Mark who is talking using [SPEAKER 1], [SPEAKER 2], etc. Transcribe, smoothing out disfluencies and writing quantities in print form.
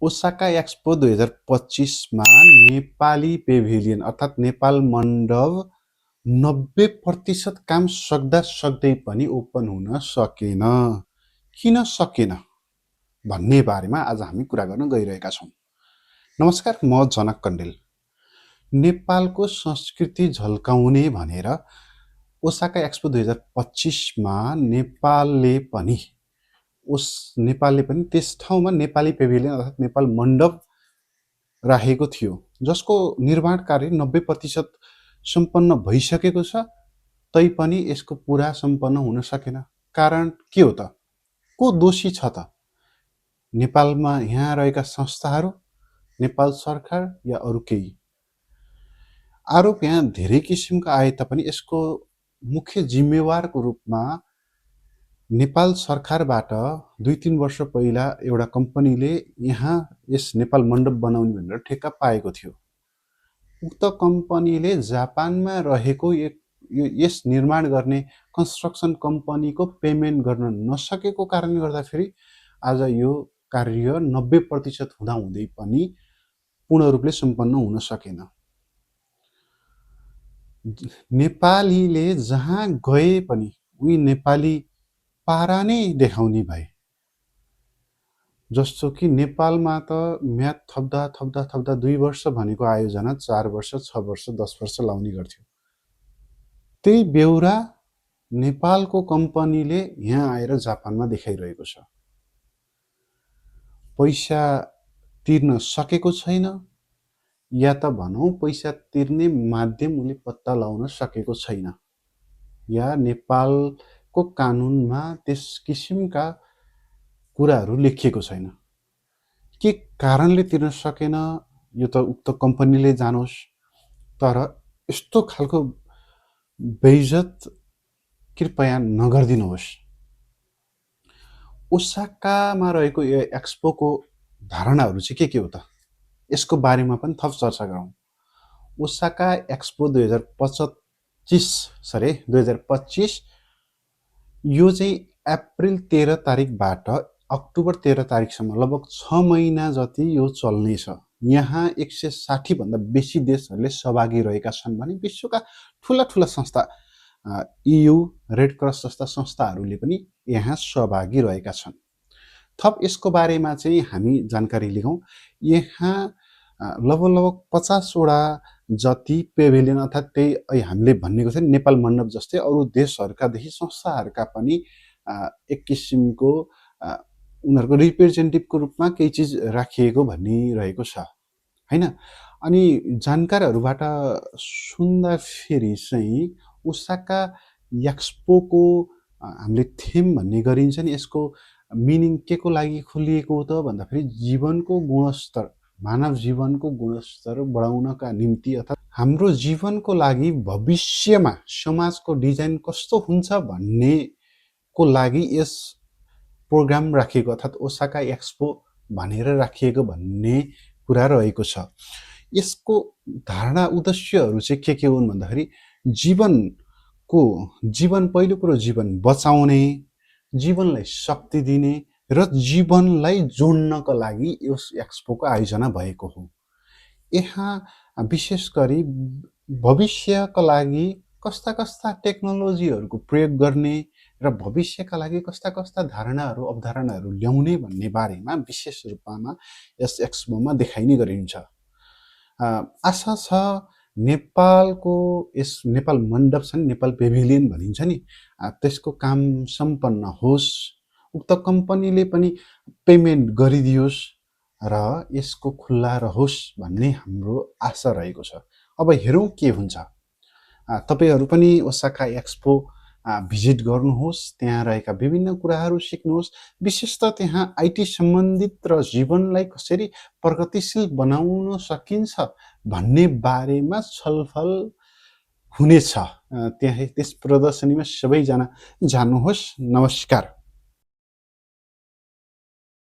[SPEAKER 1] Osaka expo 2025 मा Nepali pavilion अर्थात् नेपाल मण्डप 90% काम सक्दा सक्दै पनि ओपन हुन सकेन। किन सकेन भन्ने बारेमा आज हामी कुरा गर्न गइरहेका छौँ। नमस्कार, म जनक कण्डेल। नेपालको संस्कृति झल्काउने भनेर ओसाका एक्सपो 2025 मा नेपालले पनि त्यस ठाउँमा नेपाली पेभिलियन अर्थात् नेपाल मण्डप राखेको थियो, जसको निर्माण कार्य 90% सम्पन्न भइसकेको छ, तैपनि यसको पुरा सम्पन्न हुन सकेन। कारण के हो त? को दोषी छ त? नेपालमा यहाँ रहेका संस्थाहरू, नेपाल सरकार या अरू केही? आरोप यहाँ धेरै किसिमका आए तापनि यसको मुख्य जिम्मेवारको रूपमा नेपाल सरकारबाट 2-3 वर्ष पहिला एउटा कम्पनीले यहाँ यस नेपाल मण्डप बनाउने भनेर ठेक्का पाएको थियो। उक्त कम्पनीले जापानमा रहेको यस निर्माण गर्ने कन्स्ट्रक्सन कम्पनीको पेमेन्ट गर्न नसकेको कारणले गर्दाखेरि आज यो कार्य 90% हुँदाहुँदै पनि पूर्ण रूपले सम्पन्न हुन सकेन। नेपालीले जहाँ गए पनि उही नेपाली पारा नै देखाउने भए। जस्तो कि नेपालमा त म्याद थप्दा 2 वर्ष भनेको आयोजना 4 वर्ष, 6 वर्ष, 10 वर्ष लाउने गर्थ्यो। त्यही बेहोरा नेपालको कम्पनीले यहाँ आएर जापानमा देखाइरहेको छ। पैसा तिर्न सकेको छैन, या त भनौँ पैसा तिर्ने माध्यम उले पत्ता लगाउन सकेको छैन, या नेपालको कानुनमा त्यस किसिमका कुराहरू लेखिएको छैन। के कारणले तिर्न सकेन यो त उक्त कम्पनीले जानोस्, तर यस्तो खालको बेइज्जत कृपया नगरिदिनुहोस्। ओसाकामा रहेको यो एक्सपोको धारणाहरू चाहिँ के हो त? यसको बारेमा पनि थप चर्चा गरौँ। ओसाका एक्सपो 2025 यो चाहिँ अप्रिल 13 तारिकबाट अक्टोबर 13 तारिकसम्म लगभग 6 महिना जति यो चल्नेछ। यहाँ 160 भन्दा बेसी देशहरूले सहभागी रहेका छन् भने विश्वका ठुला ठुला संस्था, EU, रेड क्रस जस्ता संस्थाहरूले पनि यहाँ सहभागी रहेका छन्। थप यसको बारेमा चाहिँ हामी जानकारी लिगौँ। यहाँ लगभग 50 वटा जति पेभिलियन अर्थात् त्यही हामीले भनेको छ नेपाल मण्डप जस्तै अरू देशहरूकादेखि संस्थाहरूका पनि एक किसिमको उनीहरूको रिप्रेजेन्टेटिभको रूपमा केही चिज राखिएको भनिरहेको छ, हैन? अनि जानकारहरूबाट सुन्दाखेरि चाहिँ ओसाका एक्सपोको हामीले थिम भन्ने गरिन्छ नि, यसको मिनिङ के को लागि खोलिएको हो त भन्दाखेरि जीवनको गुणस्तर, मानव जीवनको गुणस्तर बढाउनका निम्ति अर्थात् हाम्रो जीवनको लागि भविष्यमा समाजको डिजाइन कस्तो हुन्छ भन्ने को लागि यस प्रोग्राम राखिएको अर्थात् ओसाका एक्सपो भनेर राखिएको भन्ने कुरा रहेको छ। यसको धारणा उद्देश्यहरू चाहिँ के हुन् भन्दाखेरि जीवन पहिलो कुरो जीवन बचाउने, जीवनलाई शक्ति दिने र जीवनलाई जोड्नको लागि यस एक्सपोको आयोजना भएको हो। यहाँ विशेष गरी भविष्यका लागि कस्ता कस्ता टेक्नोलोजीहरूको प्रयोग गर्ने र भविष्यका लागि कस्ता कस्ता धारणाहरू अवधारणाहरू ल्याउने भन्ने बारेमा विशेष रूपमा यस एक्सपोमा देखाइने गरिन्छ। आशा छ नेपालको यस नेपाल मण्डप छ नि, नेपाल पेभिलियन भनिन्छ नि, त्यसको काम सम्पन्न होस्, उक्त कम्पनीले पनि पेमेन्ट गरिदियोस् र यसको खुल्ला रहोस् भन्ने हाम्रो आशा रहेको छ। अब हेरौँ के हुन्छ। तपाईहरू पनि ओसाका एक्सपो भिजिट गर्नुहोस्, त्यहाँ रहेका विभिन्न कुराहरू सिक्नुहोस्। विशेष त त्यहाँ IT सम्बन्धित र जीवनलाई कसरी प्रगतिशील बनाउन सकिन्छ भन्ने बारेमा छलफल हुनेछ। त्यहाँ त्यस प्रदर्शनीमा सबैजना जानुहोस्। नमस्कार।